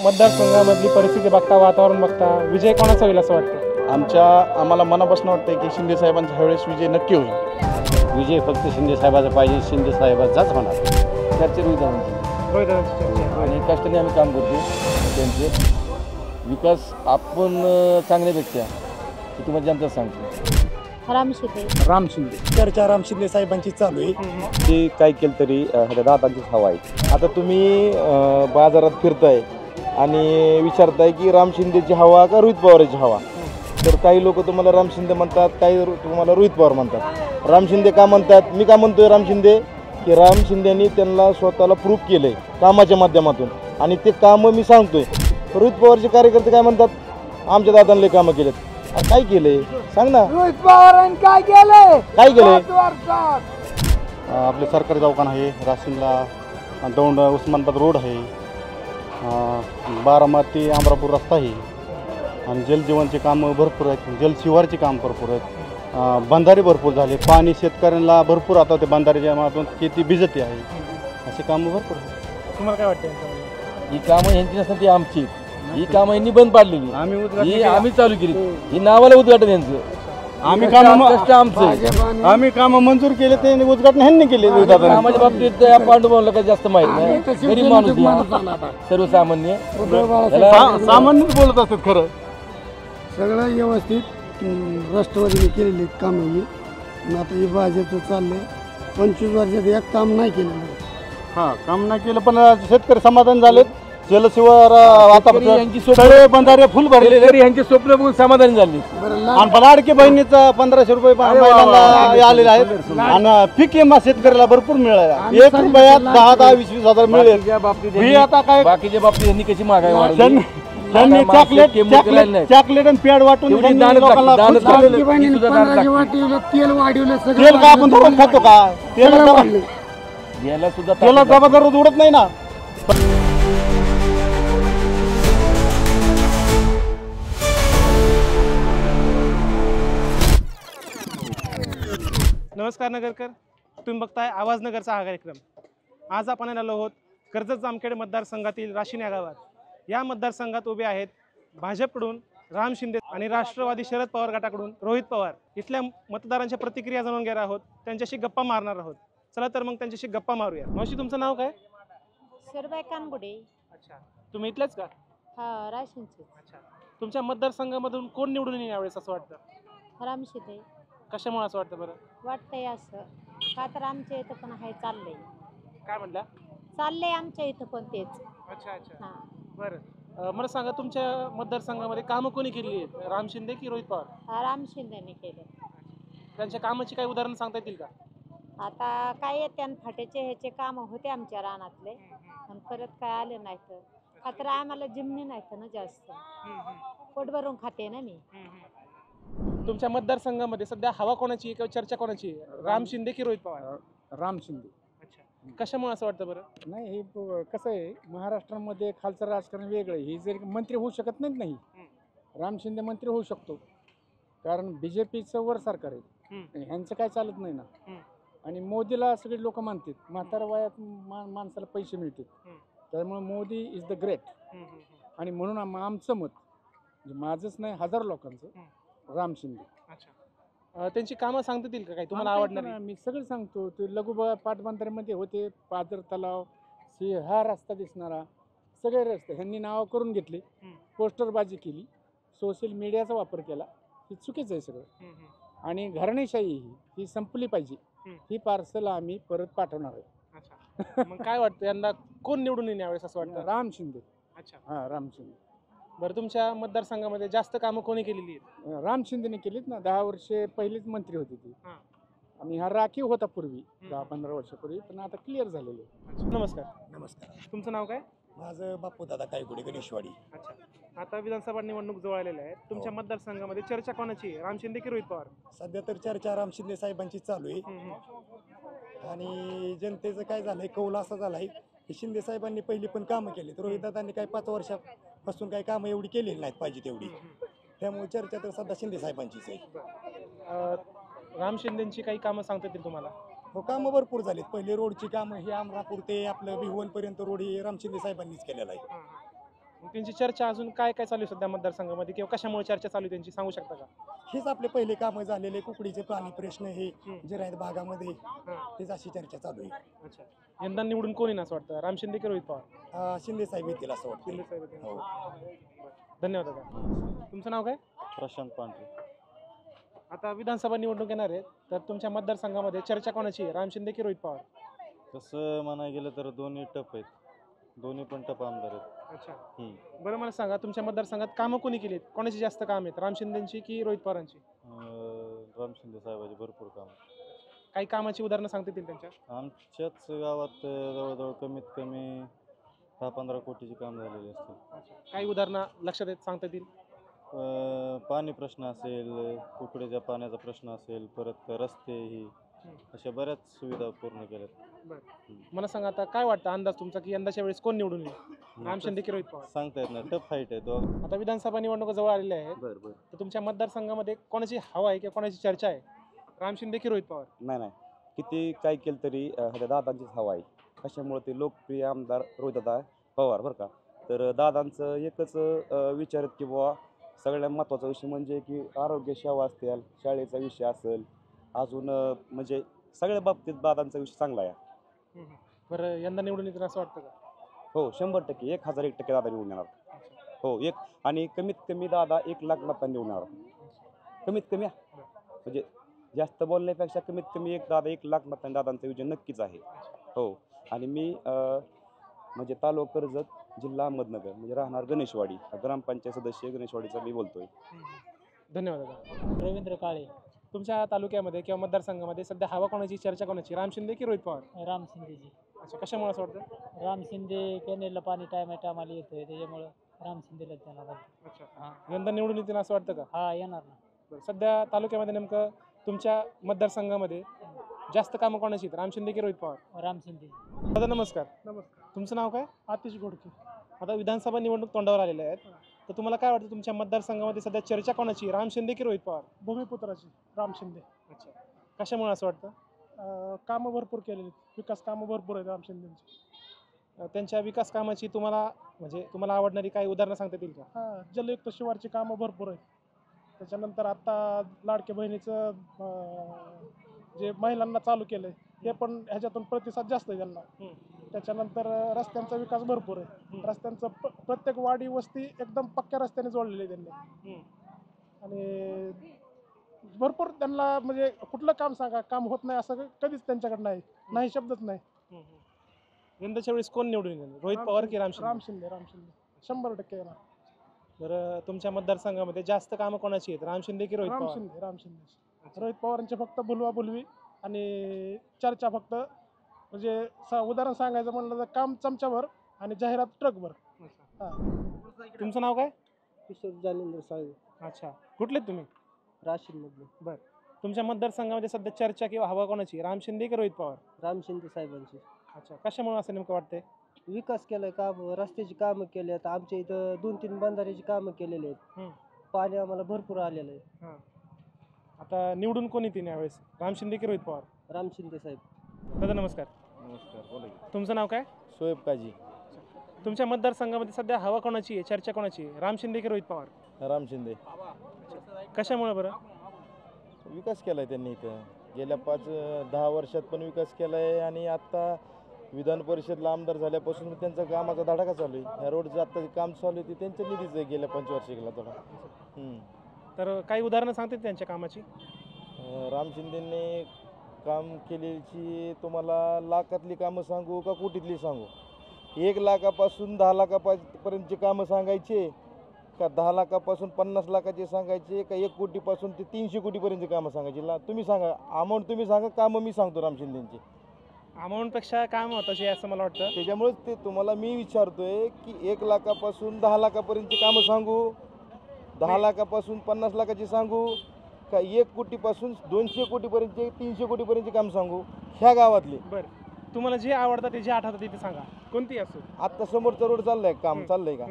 मतदारसंघामधली परिस्थिती बघता, वातावरण बघता, विजय कोणाचा होईल असं वाटतं? आम्हाला मनापासून वाटतं की शिंदे साहेबांचा ह्यावेळेस विजय नक्की होईल. विजय फक्त शिंदे साहेबाचा पाहिजे, शिंदे साहेबाचाच होणार. चर्चेत आणि कष्टाने आम्ही काम करतो. त्यांचे विकास आपण चांगल्यापेक्षा तुम्हाला जनता सांगतो. राम शिंदे चर्चा राम शिंदे साहेबांची चालू आहे. ते काय केलं तरी दादांचीच हवा आहे. आता तुम्ही बाजारात फिरताय आणि विचारताय की राम शिंदेची हवा का रोहित पवारांची हवा. तर काही लोक तुम्हाला राम शिंदे म्हणतात, काही तुम्हाला रोहित पवार म्हणतात. राम शिंदे का म्हणतात? मी का म्हणतोय राम शिंदे की राम शिंदेनी त्यांना स्वतःला प्रूफ केलंय कामाच्या माध्यमातून आणि ते कामं मी सांगतोय. रोहित पवारचे कार्यकर्ते काय म्हणतात? आमच्या दादांनी कामं केलेत. काय केलंय सांग ना. रोहित पवारांनी काय केलंय? आपले सरकारी दवाखाना आहे, राशीनला दौंड उस्मानाबाद रोड आहे, बारामती अमरापूर रस्ता आहे आणि जलजीवनचे कामं भरपूर आहेत, जलशिवारचे काम भरपूर आहेत, बंधारे भरपूर झाले, पाणी शेतकऱ्यांना भरपूर आता ते बंधाऱ्याच्या माध्यमातून शेती भिजते आहे. असे कामं भरपूर आहेत. तुम्हाला काय वाटतं? ही कामं यांची नसतात, ती आमची. ही कामं यांनी बंद पाडलेली, आम्ही चालू केली. ही नावाला उद्घाटन यांचं. आम्ही काम मंजूर केले, ते उद्घाटन ह्यांनी केले. कामाच्या बाबतीत पांडुभाऊला काही जास्त माहित नाही. गरीब माणूस, सर्वसामान्य सामान्यच बोलत असतात. खरं सगळं व्यवस्थित राष्ट्रवादीने केलेली कामं ही. आता हे भाजपचं चाललंय. 25 वर्षात एक काम नाही केलं. काम नाही केलं, पण शेतकरी समाधान झालेत. जलशिवार आता सगळे बंधारे फुल भरले, यांची स्वप्न बघून समाधान झाली. आणि लाडकी बहिणीचा 1500 रुपये महिलांना आलेले आहेत आणि पीक विमा शेतकऱ्याला भरपूर मिळाला. 1 रुपयात 10-10, 20-20 हजार मिळेल. आता काय बाकीच्या बाबतीत यांनी कशी महागाई वाढवली. चॉकलेट आणि पॅड वाटून तेल का आपण धरून खातो का? तेला डबा दररोज उडत नाही ना. नमस्कार नगरकर, तुम्ही बघताय आवाज नगरचा हा कार्यक्रम. आज आपण आलो आहोत कर्जत जामखेड मतदारसंघातील राशीन या गावात. या मतदारसंघात उभे आहेत भाजपकडून राम शिंदे आणि राष्ट्रवादी शरद पवार गटाकडून रोहित पवार. इथल्या मतदारांच्या प्रतिक्रिया जाणून घेणार आहोत, त्यांच्याशी गप्पा मारणार आहोत. चला तर मग त्यांच्याशी गप्पा मारूया. मावशी, तुमचं नाव काय? सरबाई कानगुडे. अच्छा, तुम्ही इथलेच का? हा, राशीनचे. अच्छा, तुमच्या मतदारसंघामधून कोण निवडून येईल यावेळेस असं वाटतं? राम शिंदे. कशामुळे असं वाटतं बरं? वाटतंय असं का तर आमच्या इथं पण आहे, चाललंय. काय म्हणला? चाललंय आमच्या इथं पण तेच. अच्छा अच्छा, हां. बरं. मला सांगा, तुमच्या मतदारसंघामध्ये कामं कोणी केली आहेत, राम शिंदे की रोहित पवार? राम शिंदेने केले. त्यांच्या कामाची काही उदाहरण सांगता येतील का? आता काय येते, फाट्याचे ह्याचे कामं होते आमच्या रानातले, पण परत काय आले नाहीत. का तर आम्हाला जिमणी नाहीत ना जास्त, पोट भरून खाते ना मी. तुमच्या मतदारसंघामध्ये सध्या हवा कोणाची आहे किंवा चर्चा कोणाची आहे, राम शिंदे की रोहित पवार? राम शिंदे. अच्छा, कशामुळे असं वाटतं बरं? नाही, हे कसं आहे, महाराष्ट्रामध्ये खालचं राजकारण वेगळं आहे. ही जर मंत्री होऊ शकत नाही. राम शिंदे मंत्री होऊ शकतो, कारण BJPचं वर सरकार आहे, ह्यांचं काय चालत नाही ना. आणि मोदीला सगळे लोक मानतात. म्हातारा वयात माणसाला पैसे मिळतात, त्यामुळे मोदी इज द ग्रेट. आणि म्हणून आमचं मत, म्हणजे माझंच नाही, हजारो लोकांचं, राम शिंदे. अच्छा, त्यांची कामं सांगता येतील का काही तुम्हाला आवडणार? मी सगळं सांगतो. ते लघु पाटबंधाऱ्यामध्ये होते, पादर तलाव, हा रस्ता दिसणारा, सगळे रस्ते ह्यांनी नावं करून घेतले, पोस्टरबाजी केली, सोशल मीडियाचा वापर केला. हे चुकीचं आहे सगळं. आणि घराणेशाही ही संपली पाहिजे. ही पार्सल आम्ही परत पाठवणार आहे. अच्छा, मग काय वाटतं, यंदा कोण निवडून येईल यावेळेस असं वाटतं? राम शिंदे. अच्छा, हां, राम शिंदे. बरं, तुमच्या मतदारसंघामध्ये जास्त कामं कोणी केलेली आहेत? राम शिंदेने केलीत ना. 10 वर्षे पहिलीच मंत्री होती ती. आणि हा राखीव होता पूर्वी, 10-15 वर्षापूर्वी, पण आता क्लिअर झालेले. नमस्कार. नमस्कार. तुमचं नाव काय? माझं बापू दादा कायगुडे, गणेशवाडी. अच्छा, आता विधानसभा निवडणूक जवळ आलेल्या आहेत. तुमच्या मतदारसंघामध्ये चर्चा कोणाची आहे, राम शिंदे की रोहित पवार? सध्या तर चर्चा राम शिंदे साहेबांची चालू आहे. आणि जनतेचं काय झालंय, कौल असा झालाय की शिंदे साहेबांनी पहिली पण कामं केली, रोहित दादांनी काही 5 वर्षापासून काही कामं एवढी केलेली नाहीत पाहिजे तेवढी. त्यामुळे चर्चा तर सध्या शिंदे साहेबांचीच आहे. राम शिंदेची काही कामं सांगता येतील तुम्हाला? हो, कामं भरपूर झालीत. पहिले रोडची कामं, हे अमरापूर ते आपलं भिवनपर्यंत रोड हे राम शिंदे साहेबांनीच केलेलं आहे. त्यांची चर्चा अजून काय काय चालू आहे सध्या मतदारसंघामध्ये किंवा कशामुळे चर्चा चालू आहे त्यांची सांगू शकता का? हेच आपले पहिले कामं झालेले कुकडीचे पाणी प्रश्न हे जे आहेत भागामध्ये तेच अशी चर्चा चालू आहे. अच्छा, यंदा निवडून कोणी ना असं वाटतं, राम शिंदे की रोहित पवार? शिंदे साहेब येतील असं वाटतं. शिंदे साहेब येतील. हो. धन्यवाद दादा. तुमचं नाव काय? प्रशांत पांढरे. आता विधानसभा निवडणूक येणार आहे, तर तुमच्या मतदारसंघामध्ये चर्चा कोणाची आहे, राम शिंदे की रोहित पवार? तसं म्हणायला गेलं तर दोन्ही टप आहेत, दोन्ही पण टप आमदार आहेत. अच्छा, हम्म. बरं मला सांगा तुमच्या मतदारसंघात कामं कोणी केली आहेत, कोणाची जास्त काम आहेत, राम शिंदेची की रोहित पवारांची? राम शिंदे साहेबाचे भरपूर काम. काही कामाची उदाहरणं सांगता येतील त्यांच्या? आमच्याच गावात जवळजवळ कमीत कमी 10-15 कोटीची काम झालेली असतील. काही उदाहरणं लक्षात येत सांगता येतील? पाणी प्रश्न असेल, कुकड्याच्या पाण्याचा प्रश्न असेल, परत रस्ते ही अशा बऱ्याच सुविधा पूर्ण केल्यात. मला सांगा आता काय वाटतं अंदाज तुमचा की यंदाच्या वेळेस कोण निवडून येईल, राम शिंदे की रोहित पवार? सांगता येत नाही, टफ फाईट आहे तो. आता विधानसभा निवडणुका जवळ आलेल्या आहेत, बरं. तर तुमच्या मतदारसंघामध्ये कोणाची हवा आहे किंवा कोणाची चर्चा आहे, राम शिंदे की रोहित पवार? नाही किती काय केलं तरी दादांचीच हवा आहे. कशामुळे ते लोकप्रिय आमदार रोहितदादा पवार बरं का. तर दादांचं एकच विचार आहेत की बाबा सगळ्यात महत्त्वाचा विषय म्हणजे की आरोग्य सेवा असतील, शाळेचा विषय असेल, अजून म्हणजे सगळ्या बाबतीत दादांचा विषय चांगला आहे. बरं यंदा निवडून येतील असं वाटतं का? हो 100% 1001% दादा निवडून येणार. हो आणि कमीत कमी दादा 1 लाख मतांनी निवडून येणार. कमीत कमी म्हणजे जास्त बोलण्यापेक्षा कमीत कमी दादा 1 लाख मतांनी दादांचा विजय नक्कीच आहे. हो आणि मी म्हणजे तालुका कर्जत जिल्हा अहमदनगर म्हणजे राहणार गणेशवाडी, ग्रामपंचायत सदस्य गणेशवाडीचा मी बोलतोय. धन्यवाद दादा. रवींद्र काळे. तुमच्या तालुक्यामध्ये किंवा मतदारसंघामध्ये सध्या हवा कोणाची, चर्चा कोणाची, राम शिंदे की रोहित पवार? राम शिंदेजी. अच्छा, कशामुळे असं वाटतं? राम शिंदे कॅनेलला पाणी टायमाला येतोय त्याच्यामुळं राम शिंदेला देणार. अच्छा, यंदा निवडून येतील असं वाटतं का? हा येणार ना. बरं, सध्या तालुक्यामध्ये नेमकं तुमच्या मतदारसंघामध्ये जास्त कामं कोणाची आहेत, राम शिंदे की रोहित पवार? राम शिंदे. दादा नमस्कार. तुमचं नाव काय? आतिश घोडके. आता विधानसभा निवडणूक तोंडावर आलेल्या आहेत, तर तुम्हाला काय वाटतं तुमच्या मतदारसंघामध्ये सध्या चर्चा कोणाची, राम शिंदे की रोहित पवार? भूमिपुत्राची राम शिंदे. अच्छा, कशामुळे असं वाटतं? कामं भरपूर केलेली, विकास कामं भरपूर आहेत राम शिंदेची. त्यांच्या विकास कामाची तुम्हाला आवडणारी काही उदाहरणं सांगता येतील का? हां, जलयुक्त शिवारची कामं भरपूर आहेत. त्याच्यानंतर आता लाडक्या बहिणीचं जे महिलांना चालू केलं आहे हे पण ह्याच्यातून प्रतिसाद जास्त आहे त्यांना. त्याच्यानंतर रस्त्यांचा विकास भरपूर आहे. रस्त्यांचं प्रत्येक वाडी वस्ती एकदम पक्क्या रस्त्याने जोडलेली आहे त्यांनी. आणि भरपूर त्यांना म्हणजे कुठलं काम सांगा काम होत नाही असं कधीच त्यांच्याकडे नाही शब्दच नाही. यंदाच्या वेळेस कोण निवडून येईल, रोहित पवार की राम शिंदे? राम शिंदे 100% येणार. बरं, तुमच्या मतदारसंघामध्ये जास्त कामं कोणाची आहेत, राम शिंदे की रोहित पवार? राम शिंदे. रोहित पवारांचे फक्त बुलवाबुलवी आणि चर्चा फक्त म्हणजे उदाहरण सांगायचं म्हणलं तर काम चमच्याभर आणि जाहिरात ट्रकभर. तुमचं नाव काय? किशोर जालिंदर साहेब. अच्छा, कुठले तुम्ही? राशीनमधले. बरं, तुमच्या मतदारसंघामध्ये सध्या चर्चा किंवा हवा कोणाची, राम शिंदे की रोहित पवार? राम शिंदे साहेबांची. अच्छा, कशामुळे असं नेमकं वाटतंय? विकास केलाय, काम रस्त्याची कामं केली आहेत. आमच्या इथं 2-3 बंधाऱ्याची कामं केलेली आहेत. पाणी आम्हाला भरपूर आलेलं आहे. आता निवडून कोण येतील यावेळेस, राम शिंदे की रोहित पवार? राम शिंदे साहेब. दादा नमस्कार. नमस्कार, बोला की. तुमचं नाव काय? शोएब काजी. तुमच्या मतदारसंघामध्ये सध्या हवा कोणाची आहे, चर्चा कोणाची आहे, राम शिंदे की रोहित पवार? राम शिंदे. कशामुळे बरं? विकास केला आहे त्यांनी इथं गेल्या 5-10 वर्षात पण विकास केला आहे आणि आत्ता विधान परिषदला आमदार झाल्यापासून त्यांचा कामाचा धडाका चालू आहे. ह्या रोडचं आत्ता काम चालू आहे ते त्यांच्या निधीच आहे गेल्या 5 वर्षाला थोडा. तर काही उदाहरणं सांगते त्यांच्या कामाची? राम शिंदेंनी काम केलेली तुम्हाला लाखातली कामं सांगू का कोटीतली सांगू? 1 लाखापासून 10 लाखापर्यंतची कामं सांगायचे का 10 लाखापासून 50 लाखाचे सांगायचे का 1 कोटीपासून ते 300 कोटीपर्यंतची कामं सांगायची? तुम्ही सांगा, अमाऊंट तुम्ही सांगा, कामं मी सांगतो राम शिंदेंची. अमाऊंटपेक्षा काम महत्त्वाची आहे असं मला वाटतं. त्याच्यामुळेच ते तुम्हाला मी विचारतोय की 1 लाखापासून 10 लाखापर्यंतची कामं सांगू, 10 लाखापासून 50 लाखाची सांगू का 1 कोटीपासून 200 कोटीपर्यंतचे 300 कोटीपर्यंतचे काम सांगू ह्या गावातले? बरं, तुम्हाला जे आवडतं ते जे आठवतं ते सांगा, कोणती असो. आत्ता समोरचा रोड चाललाय, काम चाललंय का?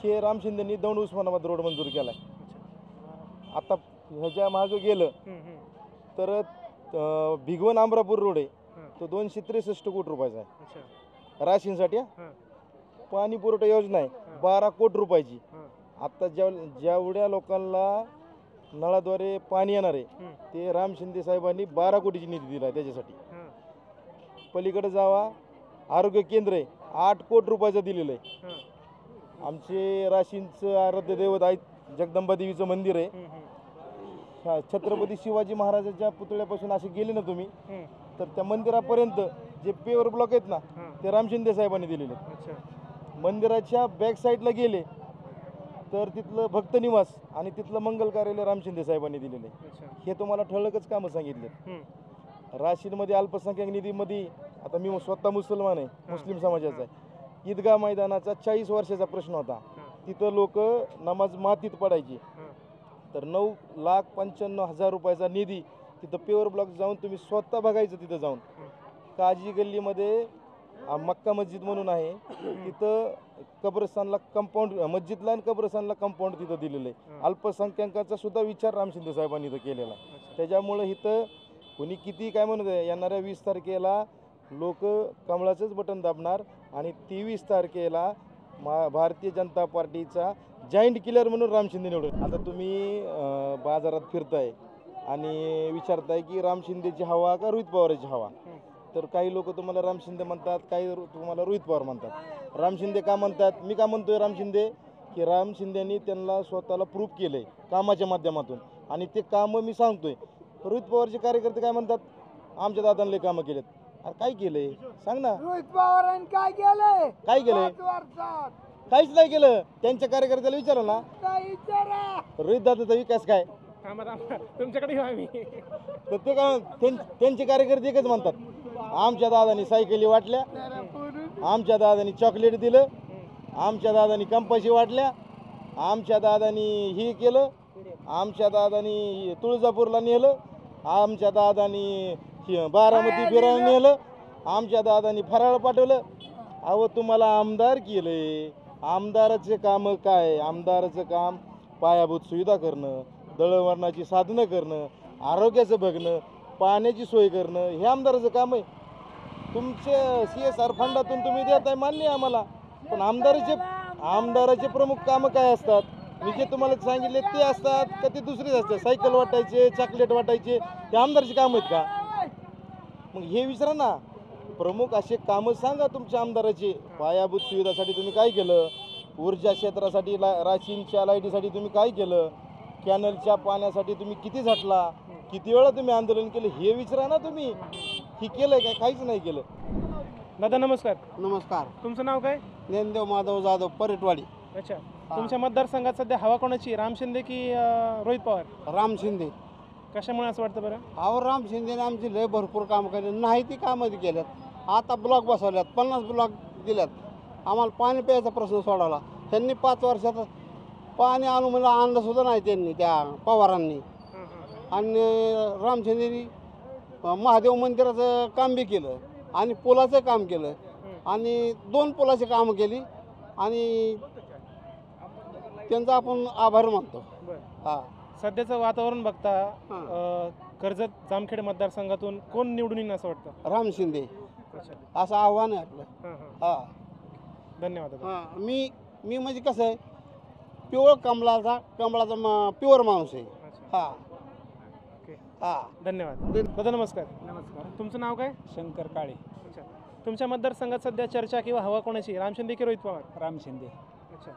हे राम शिंदेंनी दौंड उस्मानाबाद रोड मंजूर केलाय. आता ह्याच्या मागं गेलं तर भिगवण अमरापूर रोड आहे, तो 263 कोटी रुपयाचा आहे राशींसाठी. पाणी पुरवठा योजना आहे 12 कोटी रुपयाची. आता जेवढ्या लोकांना नळाद्वारे पाणी येणार आहे ते राम शिंदे साहेबांनी 12 कोटीची निधी दिला त्याच्यासाठी. पलीकडे जावा, आरोग्य केंद्र आहे 8 कोटी रुपयाचं दिलेलं आहे. आमचे राशींचं आराध्य दैवत आहे जगदंबा देवीचं मंदिर आहे. छत्रपती शिवाजी महाराजांच्या पुतळ्यापासून असे गेले ना तुम्ही तर त्या मंदिरापर्यंत जे पेवर ब्लॉक आहेत ना ते राम शिंदे साहेबांनी दिलेले आहेत. मंदिराच्या बॅक साईडला गेले तर तिथलं भक्त निवास आणि तिथलं मंगल कार्यालय राम शिंदे साहेबांनी दिलेलं आहे. हे तुम्हाला ठळकच कामं सांगितले. राशींमध्ये अल्पसंख्याक निधीमध्ये आता मी स्वतः मुसलमान आहे, मुस्लिम समाजाचा आहे. ईदगाह मैदानाचा 40 वर्षाचा प्रश्न होता. तिथं लोक नमाज मातीत पडायची. तर 9,95,000 रुपयाचा निधी तिथं प्युअर ब्लॉक जाऊन तुम्ही स्वतः बघायचं. तिथं जाऊन काजी गल्लीमध्ये मक्का मस्जिद म्हणून आहे तिथं कब्रस्तानला कंपाऊंड, मस्जिदला आणि कब्रस्तानला कंपाऊंड तिथं दिलेलं आहे. अल्पसंख्याकांचा सुद्धा विचार राम शिंदे साहेबांनी इथं केलेला आहे. त्याच्यामुळं इथं कोणी किती काय म्हणत आहे येणाऱ्या 20 तारखेला लोक कमळाचंच बटन दाबणार आणि 23 तारखेला भारतीय जनता पार्टीचा जॉईंट किलर म्हणून राम शिंदे निवडून. आता तुम्ही बाजारात फिरताय आणि विचारताय की राम शिंदेची हवा का रोहित पवारांची हवा. तर काही लोक तुम्हाला राम शिंदे म्हणतात, काही तुम्हाला रोहित पवार म्हणतात. राम शिंदे का म्हणतात, मी का म्हणतोय राम शिंदे की राम शिंदेनी त्यांना स्वतःला प्रूफ केलं आहे कामाच्या माध्यमातून आणि ते कामं मी सांगतोय. रोहित पवारचे कार्यकर्ते काय म्हणतात, आमच्या दादांनी कामं केलेत. अरे काय केलंय सांग ना. रोहित पवारांनी काय केलंय? काय केलंय? काहीच नाही केलं. त्यांच्या कार्यकर्त्याला विचारा ना, रोहित दादाचा विकास काय. तुमच्याकडे येऊ आम्ही. तर ते काय त्यांचे कार्यकर्ते एकच म्हणतात, आमच्या दादानी सायकली वाटल्या, आमच्या दादानी चॉकलेट दिलं, आमच्या दादानी कंपाशी वाटल्या, आमच्या दादानी हे केलं, आमच्या दादानी तुळजापूरला नेलं, आमच्या दादानी बारामती फिरायला नेलं, आमच्या दादानी फराळ पाठवलं. अहो तुम्हाला आमदार केलंय. आमदाराचे काम काय? आमदाराचं काम पायाभूत सुविधा करणं, दळणवळणाची साधनं करणं, आरोग्याचं बघणं, पाण्याची सोय करणं हे आमदाराचं काम आहे. तुमचे CSR फंडातून तुम्ही देताय मान्य आहे आम्हाला, पण आमदाराचे प्रमुख कामं काय असतात? मी जे तुम्हाला सांगितले ते असतात का ते दुसरेच असतात? सायकल वाटायचे, चॉकलेट वाटायचे ते आमदाराचे काम आहेत का? मग हे विचारा ना. प्रमुख असे कामं सांगा तुमच्या आमदाराचे. पायाभूत सुविधासाठी तुम्ही काय केलं? ऊर्जा क्षेत्रासाठी राशींच्या लाईटीसाठी तुम्ही काय केलं? कॅनलच्या पाण्यासाठी तुम्ही किती झटला? किती वेळा तुम्ही आंदोलन केलं हे विचारा ना तुम्ही. हे केलंय काय? काहीच नाही केलं. दादा नमस्कार. नमस्कार. तुमचं नाव काय? ज्ञानदेव माधव जाधव, परेटवाडी. अच्छा. तुमच्या मतदारसंघात सध्या हवा कोणाची, राम शिंदे की रोहित पवार? राम शिंदे. कशामुळे असं वाटतं बरं? अहो राम शिंदेने आमची लय भरपूर कामं केले, नाही ती कामं केल्यात. आता ब्लॉक बसवल्यात, 50 ब्लॉक दिल्यात. आम्हाला पाणी प्यायचा प्रश्न सोडवला. त्यांनी 5 वर्षात पाणी आणून मला आणलं सुद्धा नाही त्यांनी, त्या पवारांनी. आणि राम शिंदेनी महादेव मंदिराचं काम बी केलं आणि पुलाचं काम केलं आणि 2 पुलाची कामं केली आणि त्यांचा आपण आभार मानतो. हां. सध्याचं वातावरण बघता कर्जत जामखेड मतदारसंघातून कोण निवडून येईल असं वाटतं? राम शिंदे असं आव्हान आहे आपलं. हां. धन्यवाद. हां. मी म्हणजे कसं आहे, प्युअर कमळाचा प्युअर माणूस आहे. हां. हां. धन्यवाद. दादा नमस्कार. नमस्कार. तुमचं नाव काय? शंकर काळे. अच्छा. तुमच्या मतदारसंघात सध्या चर्चा किंवा हवा कोणाची, राम शिंदे की रोहित पवार? राम शिंदे. अच्छा.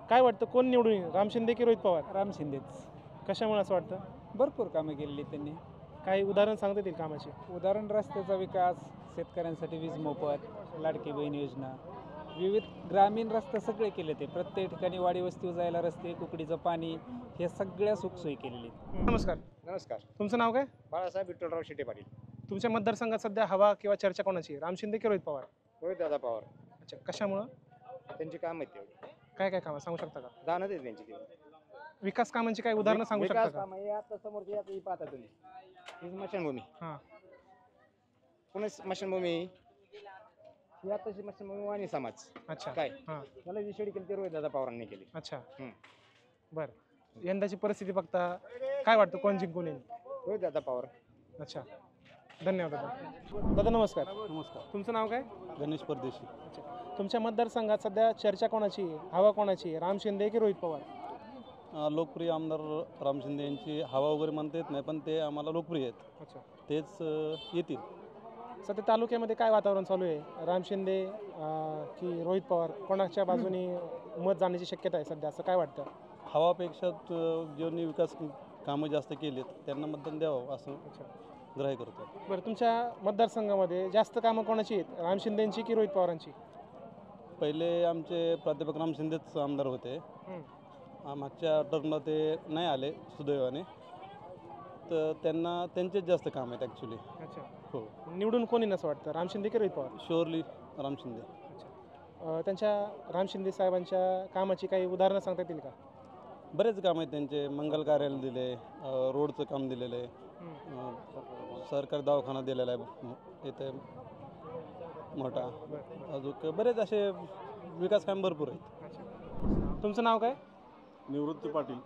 काय वाटतं कोण निवडून येईल, राम शिंदे की रोहित पवार? राम शिंदेच. कशामुळे असं वाटतं? भरपूर कामं केलेली त्यांनी. काही उदाहरण सांगता येतील कामाची? उदाहरण रस्त्याचा विकास, शेतकऱ्यांसाठी वीज मोफत, लाडकी बहीण योजना, विविध ग्रामीण रस्ते सगळे केले. ते प्रत्येक ठिकाणी वाडी वस्तीवर जायला रस्ते, कुकडीचं पाणी, हे सगळ्या सुखसोयी केलेली. नमस्कार. नमस्कार. तुमचं नाव काय? बाळासाहेब विठ्ठलराव शेटे पाटील. तुमच्या मतदारसंघात सध्या हवा किंवा चर्चा कोणाची, राम शिंदे की रोहित पवार? रोहित दादा पवार. अच्छा. कशामुळं? त्यांची काम आहेत तेवढी. काय काय कामं सांगू शकता का? जाणत आहे त्यांची तेवढी. विकास कामांची काही उदाहरणं सांगू शकता विकास का? काम हे आता समोरची आता ही पाहता तुम्ही, ही स्मशानभूमी. हां. पुणे स्मशानभूमी ही आताची स्मशानभूमी वाणी समाज. अच्छा. काय हां. मला जी शेडी केली ते रोहित दादा पवारांनी केली. अच्छा. बरं. यंदाची परिस्थिती बघता काय वाटतं कोण जिंकून येईल? रोहित दादा पवार. अच्छा. धन्यवाद दादा. दादा नमस्कार. नमस्कार. तुमचं नाव काय? गणेश परदेशी. अच्छा. तुमच्या मतदारसंघात सध्या चर्चा कोणाची आहे, हवा कोणाची आहे, राम शिंदे की रोहित पवार? लोकप्रिय आमदार राम शिंदे यांची हवा वगैरे म्हणता येत नाही, पण ते आम्हाला लोकप्रिय आहेत. अच्छा. तेच येतील. सध्या तालुक्यामध्ये काय वातावरण चालू आहे? राम शिंदे की रोहित पवार, कोणाच्या बाजूने मत जाण्याची शक्यता आहे सध्या, असं काय वाटतं? हवापेक्षा ज्यांनी विकास कामं जास्त केलीत त्यांना मतदान द्यावं असं ग्राह्य करतो. बरं, तुमच्या मतदारसंघामध्ये जास्त कामं कोणाची आहेत, राम शिंदेंची की रोहित पवारांची? पहिले आमचे प्राध्यापक राम शिंदेच आमदार होते. मागच्या टर्मला ते नाही आले सुदैवाने, तर त्यांना त्यांचेच जास्त काम आहेत ॲक्च्युली. अच्छा. हो. निवडून कोणी नसं वाटतं, राम शिंदे की रोहित पवार? शुअरली राम शिंदे. त्यांच्या राम शिंदे साहेबांच्या कामाची काही उदाहरणं सांगता येतील का? बरेच काम आहेत त्यांचे. मंगल कार्यालय दिले, रोडचं काम दिलेलं आहे, सरकारी दवाखाना दिलेला आहे इथे मोठा, अजून बरेच असे विकास काम भरपूर आहेत. तुमचं नाव काय? निवृत्ती पाटील.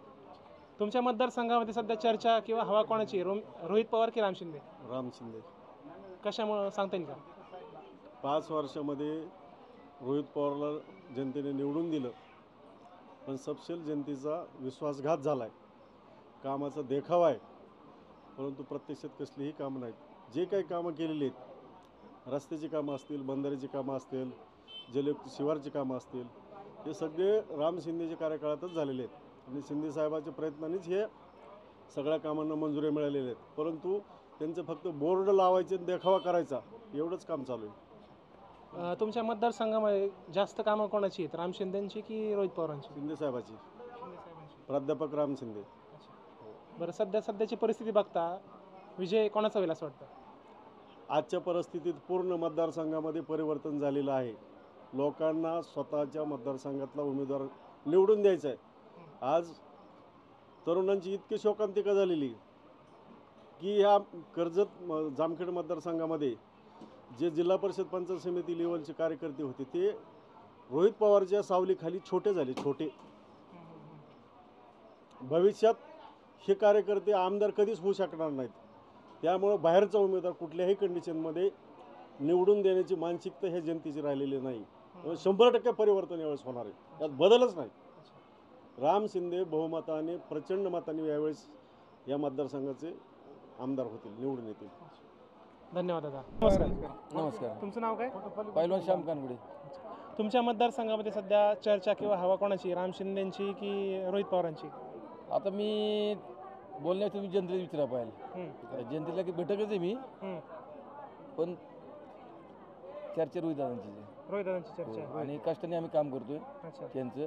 तुमच्या मतदारसंघामध्ये सध्या चर्चा किंवा हवा कोणाची आहे, रोहित पवार की राम शिंदे? राम शिंदे. कशामुळं सांगता येईल का? 5 वर्षामध्ये रोहित पवारला जनतेने निवडून दिलं, पण सपशेल जनतेचा विश्वासघात झाला आहे. कामाचा देखावा आहे, परंतु प्रत्यक्षात कसलीही कामं नाहीत. जे काही कामं केलेली आहेत, रस्त्याची कामं असतील, बंधाऱ्याची कामं असतील, जलयुक्त शिवारची कामं असतील, हे सगळे राम शिंदेच्या कार्यकाळातच झालेले आहेत. आणि शिंदेसाहेबांच्या प्रयत्नानेच हे सगळ्या कामांना मंजुरी मिळालेल्या आहेत. परंतु त्यांचं फक्त बोर्ड लावायचे, देखावा करायचा, एवढंच काम चालू आहे. तुमच्या मतदारसंघामध्ये जास्त कामं कोणाची आहेत, राम शिंदेंची की रोहित पवारांची? शिंदेसाहेबाची. प्राध्यापक राम शिंदे. बरं, सध्याची परिस्थिती बघता विजय कोणाचा होईल असं वाटतं? आजच्या परिस्थितीत पूर्ण मतदारसंघामध्ये परिवर्तन झालेलं आहे. लोकांना स्वतःच्या मतदारसंघातला उमेदवार निवडून द्यायचा आहे. आज तरुणांची इतकी शोकांतिका झालेली की ह्या कर्जत जामखेड मतदारसंघामध्ये जे जिल्हा परिषद पंचायत समिती लेवलचे कार्यकर्ते होते ते रोहित पवारच्या सावलीखाली छोटे झाले. छोटे भविष्यात हे कार्यकर्ते आमदार कधीच होऊ शकणार नाहीत. त्यामुळं बाहेरचा उमेदवार कुठल्याही कंडिशनमध्ये निवडून देण्याची मानसिकता ह्या जनतेची राहिलेली नाही. 100% परिवर्तन यावेळेस होणार आहे, त्यात बदलच नाही. राम शिंदे बहुमताने, प्रचंड मताने यावेळेस या मतदारसंघाचे आमदार होतील, निवडून येतील. धन्यवाद दादा. नमस्कार. नमस्कार. तुमचं नाव काय? पैलवान श्याम कानगुडे. तुमच्या मतदारसंघामध्ये सध्या चर्चा किंवा हवा कोणाची, राम शिंदेंची की रोहित पवारांची? आता मी बोलण्यात तुम्ही जनतेला विचारा पाहिजे. जनतेला की बैठकच आहे मी, पण चर्चा रोहितदादांची चर्चा आणि कष्टाने आम्ही काम करतोय. त्यांचं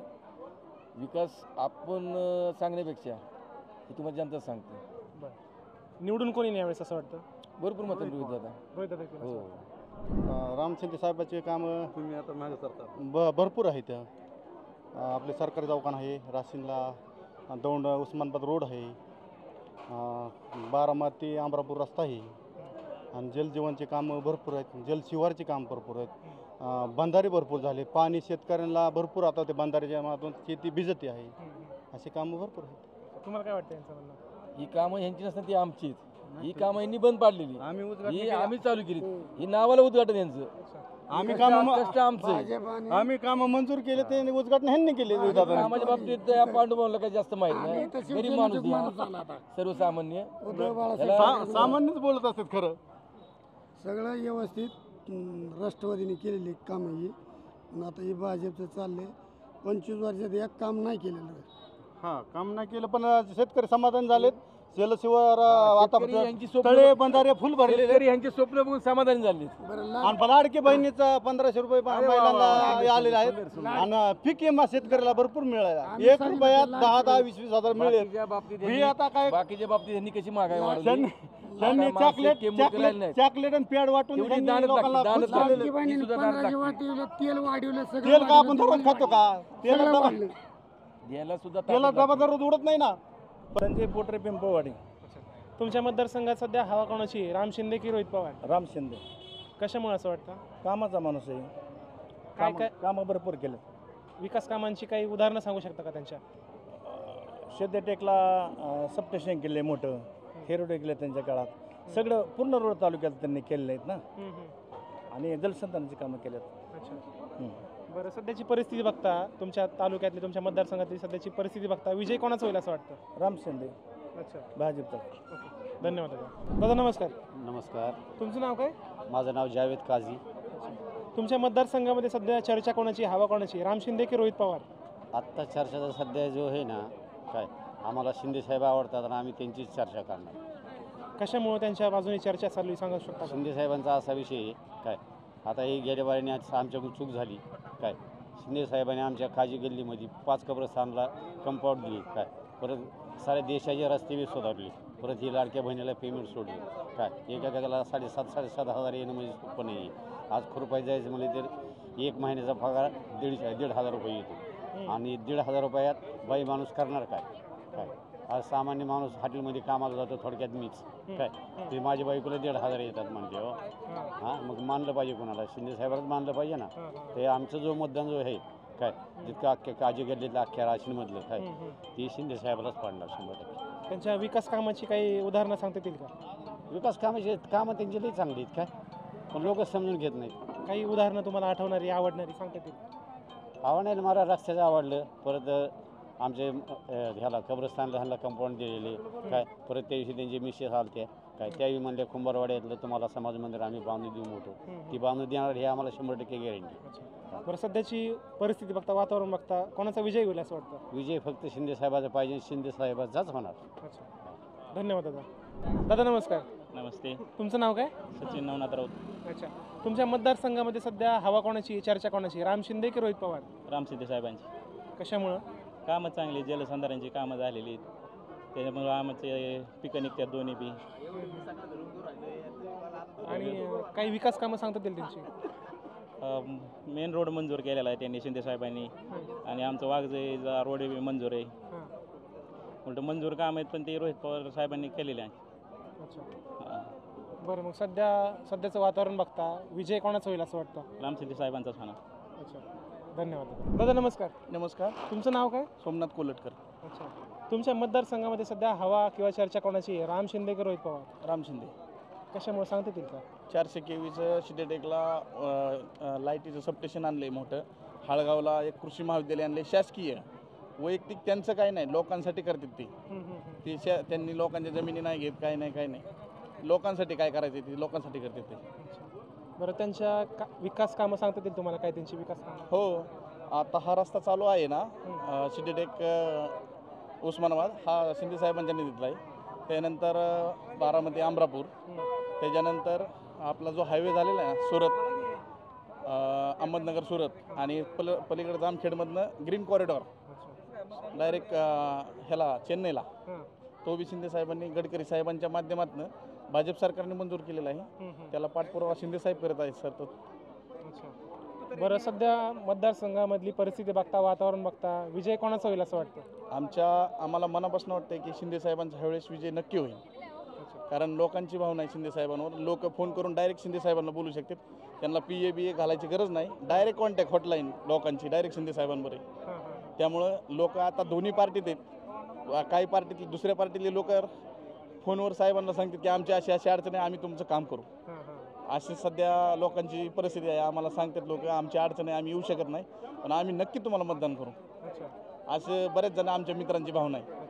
विकास आपण सांगण्यापेक्षा हे तुम्हाला जनता सांगते. निवडून कोणी नाही यावेळेस असं वाटतं? भरपूर मतं रोहितदादा. हो. राम शिंदे साहेबांचे कामं तुम्ही आता मागे करता भरपूर आहेत. आपले सरकारी दवाखाना आहे, राशीनला दौंड उस्मानाबाद रोड आहे, बारामती अमरापूर रस्ता आहे, आणि जलजीवनचे कामं भरपूर आहेत, जलशिवारचे काम भरपूर आहेत, बंधारे भरपूर झाले, पाणी शेतकऱ्यांना भरपूर आता ते बंधाऱ्याच्या माध्यमातून शेती भिजते आहे, असे कामं भरपूर आहेत. तुम्हाला काय वाटतं यांचं म्हणणं? ही कामं यांची नसतात, ती आमची आहेत. ही कामं यांनी बंद पाडलेली, आम्ही चालू केली. ही नावाला उद्घाटन यांचं. आम्ही कामं कष्ट आमचं, आम्ही कामं मंजूर केले, ते उद्घाटन ह्यांनी केले. कामाच्या बाबतीत या पांडुभाऊला काही जास्त माहित नाही. गरीब माणूस सर्वसामान्य सामान्यच बोलत असतात. खरं सगळं व्यवस्थित राष्ट्रवादीने केलेली कामं ही. पण आता हे भाजपचं चाललंय, 25 वर्षात एक काम नाही केलेलं. हां, काम नाही केलं, पण शेतकरी समाधान झालेत. जलशिवार आता तळे बंधारे फुल भरलेले, यांचे स्वप्न बघून समाधान झाले. आणि लाडकी बहिणीचा 1500 रुपये महिलांना आलेले आहेत, आणि पीक विमा शेतकऱ्याला भरपूर मिळाला. 1 रुपयात 10-10, 20-20 हजार मिळेल. ही आता काय बाकीच्या बाबतीत यांनी कशी महागाई वाढवली. त्यांनी चॉकलेट आणि पॅड वाटून तेल का आपण दररोज खातो का? तेला डबा दररोज उडत नाही ना. संजय पोटरे पिंपळवाडी. तुमच्या मतदारसंघात सध्या हवा कोणाची आहे, राम शिंदे की रोहित पवार? राम शिंदे. कशामुळे असं वाटतं? कामाचा माणूस आहे, काय काय कामं भरपूर केलं. विकास कामांची काही उदाहरणं सांगू शकता का त्यांच्या? शेतटेकला सप्टेशन केले मोठं, हेरोडे केले त्यांच्या काळात. सगळं पूर्ण रोड तालुक्यात त्यांनी केलेले आहेत ना, आणि जलसंधारणाची कामं केलेत. अच्छा. बरं, सध्याची परिस्थिती बघता, तुमच्या तालुक्यातली, तुमच्या मतदारसंघातली सध्याची परिस्थिती बघता, विजय कोणाचा होईल असं वाटतं? राम शिंदे अच्छा, भाजपचा. ओके, धन्यवाद दादा. दादा नमस्कार. नमस्कार. तुमचं नाव काय? माझं नाव जावेद काझी. तुमच्या मतदारसंघामध्ये सध्या चर्चा कोणाची, हवा कोणाची, राम शिंदे की रोहित पवार? आत्ता चर्चाचा सध्या जो आहे ना काय, आम्हाला शिंदे साहेब आवडतात आणि आम्ही त्यांचीच चर्चा करणार. कशामुळे त्यांच्या बाजूने चर्चा चालू आहे सांगू शकता का? शिंदे साहेबांचा असा विषय आहे काय, आता ही गेल्या बारीने आमच्याकडून चूक झाली काय, शिंदे साहेबांनी आमच्या काजी गल्लीमध्ये 5 कब्रस्तानला कंपाऊंड दिली काय, परत साऱ्या देशाचे रस्ते बी सुधारले, परत ही लाडक्या बहिणीला पेमेंट सोडली काय, एका 7,500 येणं म्हणजे सोपं नाही आहे. आज खुरपाई जायचं म्हणजे तर 1 महिन्याचा पगार 1,500 रुपये येतो आणि 1,500 रुपयात बाई माणूस करणार काय काय. आज सामान्य माणूस हॉटेलमध्ये कामाला जातो, थोडक्यात मीच काय, ते माझ्या बायकोला 1,500 येतात म्हणते हो. हां, मग मानलं पाहिजे कोणाला, शिंदे साहेबांनाच मानलं पाहिजे ना. ते आमचं जो मतदान जो आहे काय, जितकं अख्ख्या काजी गल्लीतलं अख्ख्या राशीनमधलं काय, ती शिंदे साहेबालाच पाडणार 100%. त्यांच्या विकास कामाची काही उदाहरणं सांगता येतील का? विकास कामाचे कामं त्यांची लई चांगली आहेत काय, पण लोक समजून घेत नाहीत. काही उदाहरणं तुम्हाला आठवणारी, आवडणारी सांगता येतील? आवडणार मला रस्त्याचं आवडलं, परत आमचे ह्याला कब्रस्तानला ह्याला कंपाऊंड दिलेले काय, परत त्या दिवशी त्यांचे मिसेस आलते काय, त्यावेळी म्हणले कुंभारवाड्यातलं तुम्हाला समाज मंदिर आम्ही बांधून देऊ मोठं, ती बांधून देणार हे आम्हाला 100% गॅरंटी. बरं, सध्याची परिस्थिती बघता, वातावरण बघता, कोणाचा विजय होईल असं वाटतं? विजय फक्त शिंदे साहेबाचा पाहिजे, शिंदे साहेबाचाच होणार. अच्छा, धन्यवाद दादा. दादा नमस्कार. नमस्ते. तुमचं नाव काय? सचिन नवनाथ राऊत. अच्छा, तुमच्या मतदारसंघामध्ये सध्या हवा कोणाची, चर्चा कोणाची, राम शिंदे की रोहित पवार? राम शिंदे साहेबांची. कशामुळं? कामं चांगली, जलसंधारणची कामं झालेली आहेत, त्याच्यामुळं आमचे पिकं निघतात दोन्ही बी. आणि काही विकास कामं सांगता येतील त्यांची? मेन रोड मंजूर केलेला आहे त्यांनी शिंदे साहेबांनी, आणि आमचं वाघजाईचा रोड बी मंजूर आहे. उलट मंजूर काम आहेत, पण ते रोहित पवार साहेबांनी केलेले आहे. अच्छा, बरं, मग सध्याचं वातावरण बघता विजय कोणाचा होईल असं वाटतं? राम शिंदे साहेबांचाच होणार. अच्छा, धन्यवाद दादा. नमस्कार. नमस्कार. तुमचं नाव काय? सोमनाथ कोलटकर. अच्छा, तुमच्या मतदारसंघामध्ये सध्या हवा किंवा चर्चा कोणाची आहे, राम शिंदे की रोहित पवार? राम शिंदे. कशामुळे सांगता येतील का? 400 kV सिडेटेकला लाईटीचं सबस्टेशन आणलं आहे मोठं, हाळगावला एक कृषी महाविद्यालय आणले शासकीय, वैयक्तिक त्यांचं काही नाही, लोकांसाठी करतात ते त्यांनी लोकांच्या जमिनी नाही घेत, काय नाही, लोकांसाठी काय करायचं ते लोकांसाठी करतात ते. बरं, त्यांच्या विकास कामं सांगता येतील तुम्हाला, काय त्यांची विकास कामं? हो, आता हा रस्ता चालू आहे ना सिडेटेक उस्मानाबाद, हा शिंदे साहेबांच्या निधीतला आहे. त्यानंतर बारामती अमरापूर, त्याच्यानंतर आपला जो हायवे झालेला आहे सुरत अहमदनगर सुरत, आणि पलीकडे जामखेडमधनं ग्रीन कॉरिडॉर डायरेक्ट ह्याला चेन्नईला, तो बी शिंदे साहेबांनी, गडकरी साहेबांच्या माध्यमातून भाजप सरकारने मंजूर केलेला आहे. त्याला पाठपुरावा शिंदे साहेब करत आहेत सर. बरं, सध्या मतदारसंघामधली परिस्थिती बघता, वातावरण बघता, विजय कोणाचा होईल असं वाटतं? आम्हाला मनापासून वाटतं की शिंदे साहेबांचा ह्यावेळेस विजय नक्की होईल, कारण लोकांची भावना आहे शिंदे साहेबांवर. लोक फोन करून डायरेक्ट शिंदे साहेबांना बोलू शकतात, त्यांना PA घालायची गरज नाही, डायरेक्ट कॉन्टॅक्ट हॉटलाईन लोकांची डायरेक्ट शिंदे साहेबांवर आहे. त्यामुळं लोक आता दोन्ही पार्टीत आहेत, काही पार्टीतले दुसऱ्या पार्टीतले लोक फोनवर साहेबांना सांगतात की आमची अशी अडचण आहे, आम्ही तुमचं काम करू. अशी सध्या लोकांची परिस्थिती आहे. आम्हाला सांगतात लोक आमची अडचण आहे, आम्ही येऊ शकत नाही, पण आम्ही नक्की तुम्हाला मतदान करू, असं बरेच जण आमच्या मित्रांची भावना आहे.